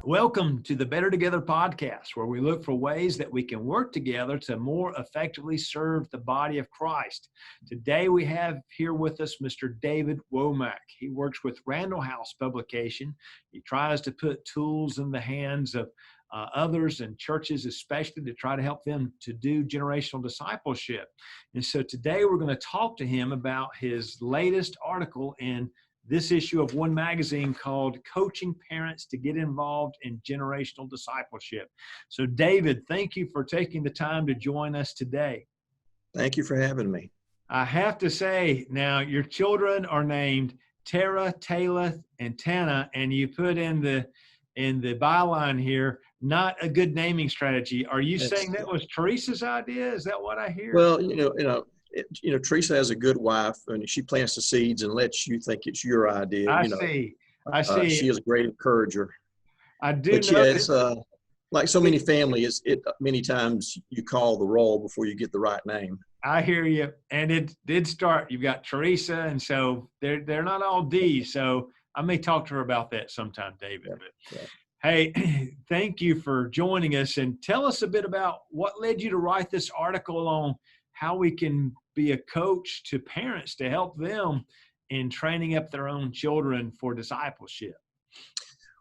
Welcome to the Better Together podcast, where we look for ways that we can work together to more effectively serve the body of Christ. Today we have here with us Mr. David Womack. He works with Randall House Publication. He tries to put tools in the hands of others and churches, especially to try to help them to do generational discipleship. And so today we're going to talk to him about his latest article in this issue of One Magazine called Coaching Parents to Get Involved in Generational Discipleship. So David, thank you for taking the time to join us today. Thank you for having me. I have to say, now your children are named Tara, Taylor, and Tana, and you put in the byline here, not a good naming strategy. Are you saying that was Teresa's idea? Is that what I hear? Well, Teresa has a good wife, and she plants the seeds and lets you think it's your idea. I see. She is a great encourager. I do but know. Yeah, it's like so many families. Many times you call the roll before you get the right name. I hear you, and it did start. You've got Teresa, and so they're not all D's. So I may talk to her about that sometime, David. Yeah. Hey, thank you for joining us, and tell us a bit about what led you to write this article on how we can be a coach to parents to help them in training up their own children for discipleship.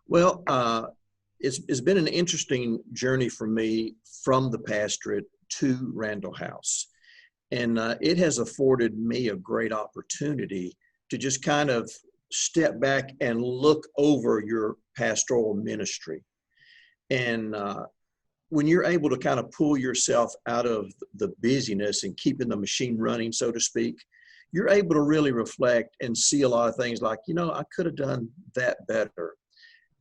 Well, it's been an interesting journey for me from the pastorate to Randall House. And it has afforded me a great opportunity to just kind of step back and look over your pastoral ministry. And when you're able to kind of pull yourself out of the busyness and keeping the machine running, so to speak, you're able to really reflect and see a lot of things like, I could have done that better.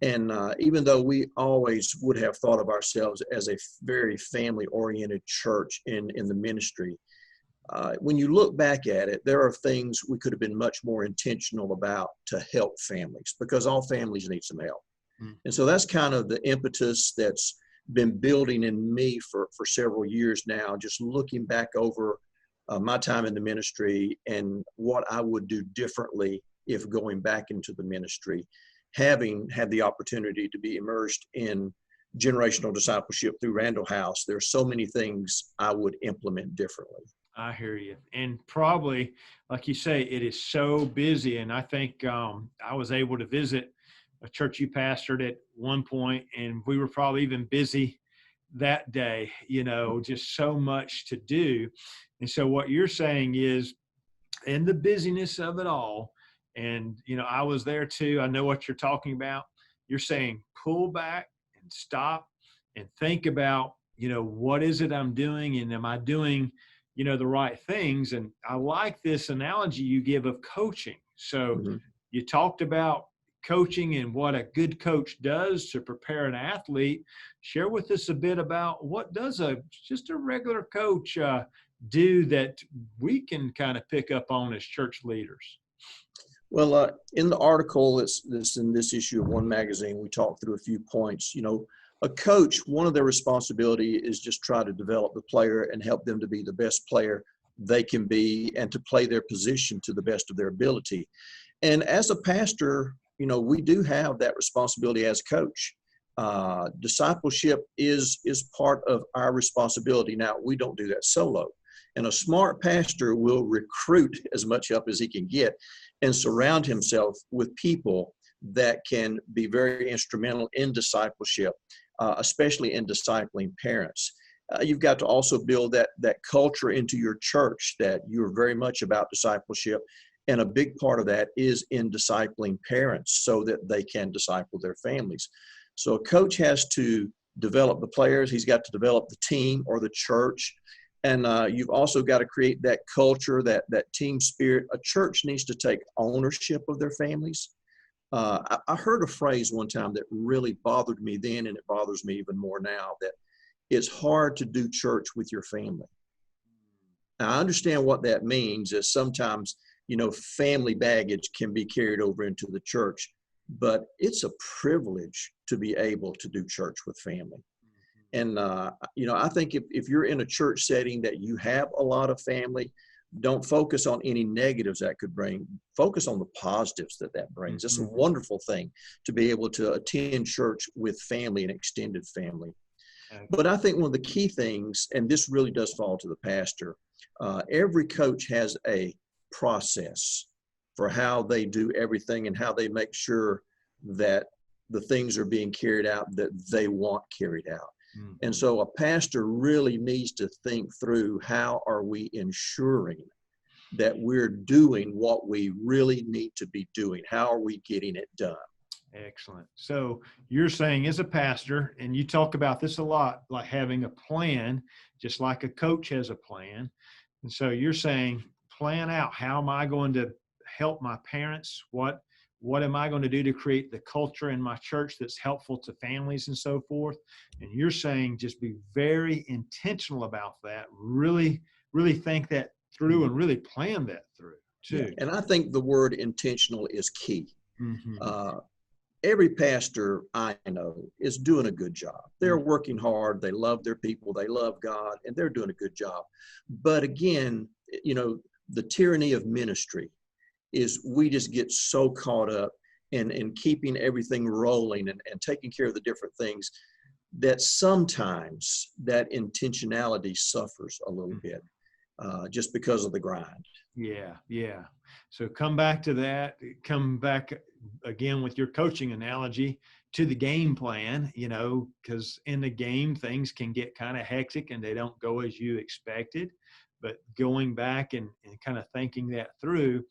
And even though we always would have thought of ourselves as a very family-oriented church in the ministry, when you look back at it, there are things we could have been much more intentional about to help families, because all families need some help. And so that's kind of the impetus that's been building in me for several years now, just looking back over my time in the ministry and what I would do differently if going back into the ministry, having had the opportunity to be immersed in generational discipleship through Randall House. There's so many things I would implement differently. I hear you. And probably, like you say, it is so busy. And I think I was able to visit a church you pastored at one point, and we were probably even busy that day, just so much to do. And so what you're saying is, in the busyness of it all, and, I was there too, I know what you're talking about. You're saying pull back and stop and think about, what is it I'm doing, and am I doing the right things? And I like this analogy you give of coaching. So you talked about coaching and what a good coach does to prepare an athlete. Share with us a bit about what does just a regular coach do that we can kind of pick up on as church leaders? Well, in the article that's in this issue of One Magazine, we talked through a few points. A coach, one of their responsibility is just try to develop the player and help them to be the best player they can be and to play their position to the best of their ability. And as a pastor, we do have that responsibility as a coach. Discipleship is part of our responsibility. Now, we don't do that solo. And a smart pastor will recruit as much help as he can get and surround himself with people that can be very instrumental in discipleship, especially in discipling parents. You've got to also build that culture into your church that you're very much about discipleship. And a big part of that is in discipling parents so that they can disciple their families. So a coach has to develop the players. He's got to develop the team or the church. And you've also got to create that culture, that team spirit. A church needs to take ownership of their families. I heard a phrase one time that really bothered me then, and it bothers me even more now, that it's hard to do church with your family. Now, I understand what that means is sometimes, family baggage can be carried over into the church, but it's a privilege to be able to do church with family. And, I think if you're in a church setting that you have a lot of family, Don't focus on any negatives that could bring. Focus on the positives that brings. It's a Mhm. wonderful thing to be able to attend church with family and extended family. But I think one of the key things, and this really does fall to the pastor, every coach has a process for how they do everything and how they make sure that the things are being carried out that they want carried out. And Mhm. so a pastor really needs to think through, how are we ensuring that we're doing what we really need to be doing? How are we getting it done? Excellent. So you're saying, as a pastor, and you talk about this a lot, like having a plan, just like a coach has a plan. And so you're saying, plan out, how am I going to help my parents? What am I going to do to create the culture in my church that's helpful to families and so forth? And you're saying, just be very intentional about that. Really, really think that through and really plan that through Yeah. too. And I think the word intentional is key. Hmm. Uh, every pastor I know is doing a good job. They're working hard. They love their people. They love God, and they're doing a good job. But again, the tyranny of ministry is we just get so caught up in keeping everything rolling and taking care of the different things that sometimes that intentionality suffers a little bit, just because of the grind. Yeah, yeah. So come back to that. Come back again with your coaching analogy to the game plan, because in the game, things can get kind of hectic and they don't go as you expected. But going back and kind of thinking that through,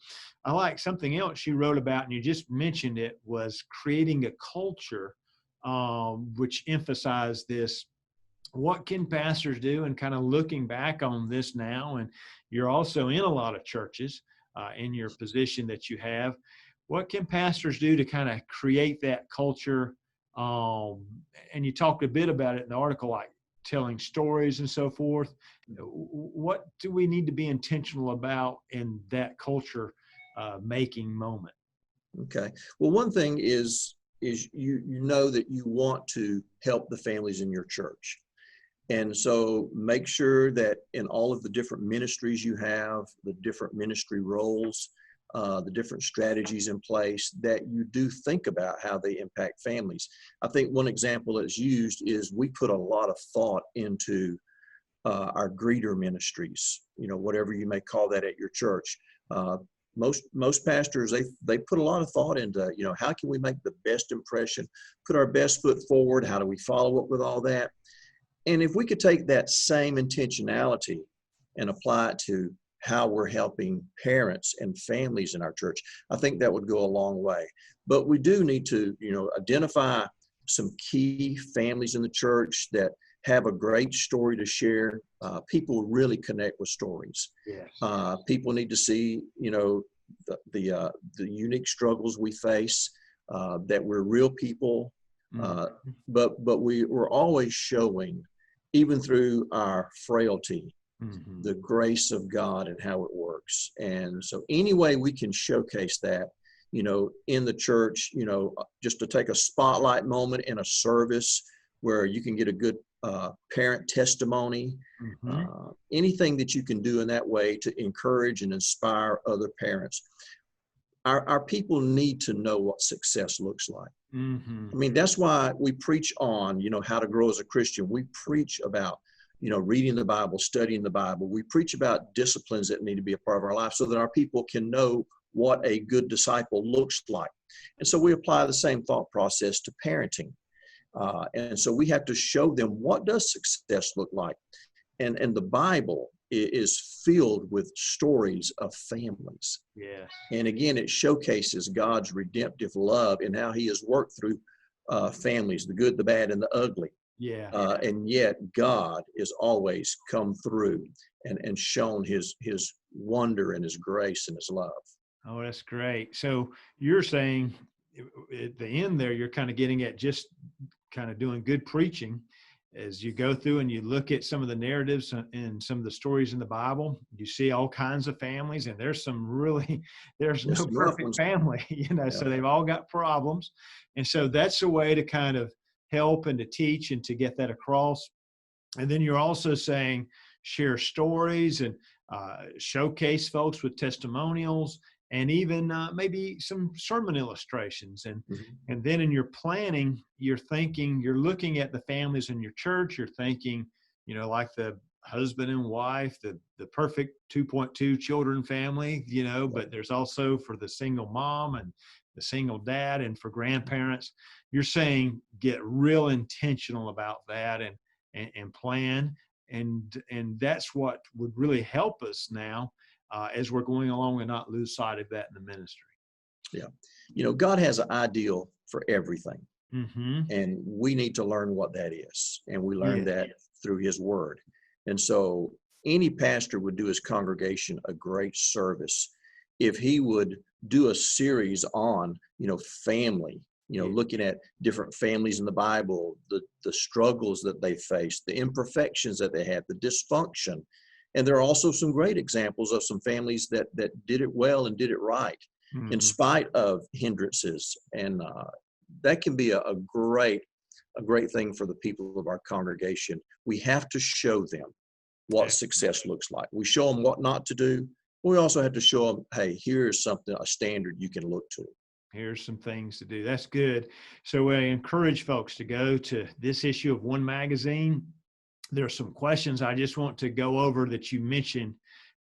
I like something else you wrote about, and you just mentioned it, was creating a culture, which emphasized this. What can pastors do? And kind of looking back on this now, and you're also in a lot of churches in your position that you have, what can pastors do to kind of create that culture? And you talked a bit about it in the article, like telling stories and so forth. What do we need to be intentional about in that culture making moment? Okay. Well, one thing is you know that you want to help the families in your church. And so make sure that in all of the different ministries you have, the different ministry roles, the different strategies in place, that you do think about how they impact families. I think one example that's used is we put a lot of thought into our greeter ministries, whatever you may call that at your church. Most pastors, they put a lot of thought into, how can we make the best impression, put our best foot forward? How do we follow up with all that? And if we could take that same intentionality and apply it to how we're helping parents and families in our church, I think that would go a long way. But we do need to, identify some key families in the church that have a great story to share. People really connect with stories. Yes. People need to see, the unique struggles we face, that we're real people. Uh, Mhm. but we're always showing, even through our frailty, Mhm. the grace of God and how it works. And so any way we can showcase that, in the church, just to take a spotlight moment in a service where you can get a good parent testimony, Mhm. anything that you can do in that way to encourage and inspire other parents. Our people need to know what success looks like. I Mhm. mean, that's why we preach on, how to grow as a Christian. We preach about, reading the Bible, studying the Bible. We preach about disciplines that need to be a part of our life so that our people can know what a good disciple looks like. And so we apply the same thought process to parenting. And so we have to show them, what does success look like? And the Bible is filled with stories of families. Yes. And again, it showcases God's redemptive love and how he has worked through families, the good, the bad, and the ugly. Yeah. And yet God has always come through and shown his wonder and his grace and his love. Oh, that's great. So you're saying at the end there, you're kind of getting at just kind of doing good preaching as you go through and you look at some of the narratives and some of the stories in the Bible. You see all kinds of families, and there's some really, there's There's no some rough perfect ones. family, Yeah. so they've all got problems. And so that's a way to kind of help and to teach and to get that across. And then you're also saying share stories. And showcase folks with testimonials, and even maybe some sermon illustrations. And then in your planning, you're looking at the families in your church. You're thinking, like the husband and wife, the perfect 2.2 children family, but there's also for the single mom and the single dad, and for grandparents. You're saying get real intentional about that and plan. And that's what would really help us now as we're going along, and not lose sight of that in the ministry. Yeah. God has an ideal for everything. Mm-hmm. And we need to learn what that is. And we learn that through his word. And so any pastor would do his congregation a great service if he would do a series on, family, looking at different families in the Bible, the struggles that they face, the imperfections that they have, the dysfunction. And there are also some great examples of some families that did it well and did it right in spite of hindrances. And that can be a great thing for the people of our congregation. We have to show them what success looks like. We show them what not to do. We also have to show them, hey, here's a standard you can look to. Here's some things to do. That's good. So I encourage folks to go to this issue of One Magazine. There are some questions I just want to go over that you mentioned.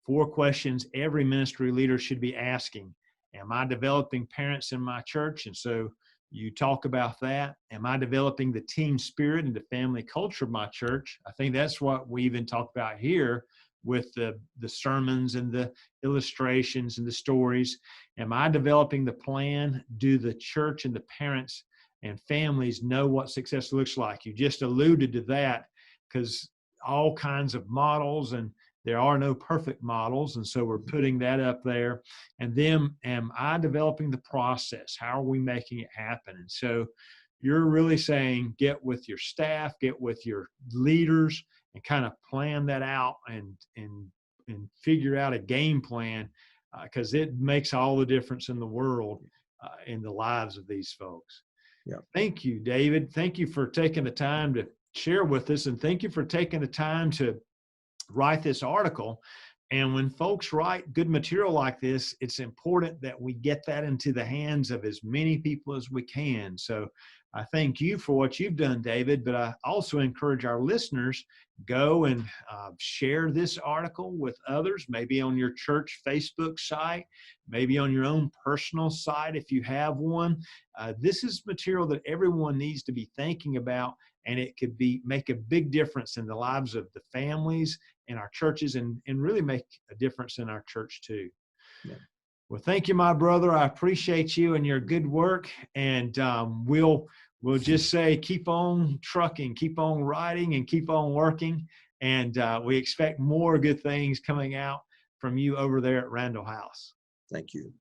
4 questions every ministry leader should be asking. Am I developing parents in my church? And so you talk about that. Am I developing the team spirit and the family culture of my church? I think that's what we even talk about here with the sermons and the illustrations and the stories. Am I developing the plan? Do the church and the parents and families know what success looks like? You just alluded to that, because all kinds of models, and there are no perfect models. And so we're putting that up there. And then, am I developing the process? How are we making it happen? And so you're really saying, get with your staff, get with your leaders, and kind of plan that out and figure out a game plan, because it makes all the difference in the world in the lives of these folks. Yeah. Thank you, David. Thank you for taking the time to share with us, and thank you for taking the time to write this article. And when folks write good material like this, it's important that we get that into the hands of as many people as we can. So I thank you for what you've done, David, but I also encourage our listeners, go and share this article with others, maybe on your church Facebook site, maybe on your own personal site if you have one. This is material that everyone needs to be thinking about, and it could make a big difference in the lives of the families in our churches, and really make a difference in our church too. Yeah. Well, thank you, my brother. I appreciate you and your good work. And we'll just say, keep on trucking, keep on writing, and keep on working. And we expect more good things coming out from you over there at Randall House. Thank you.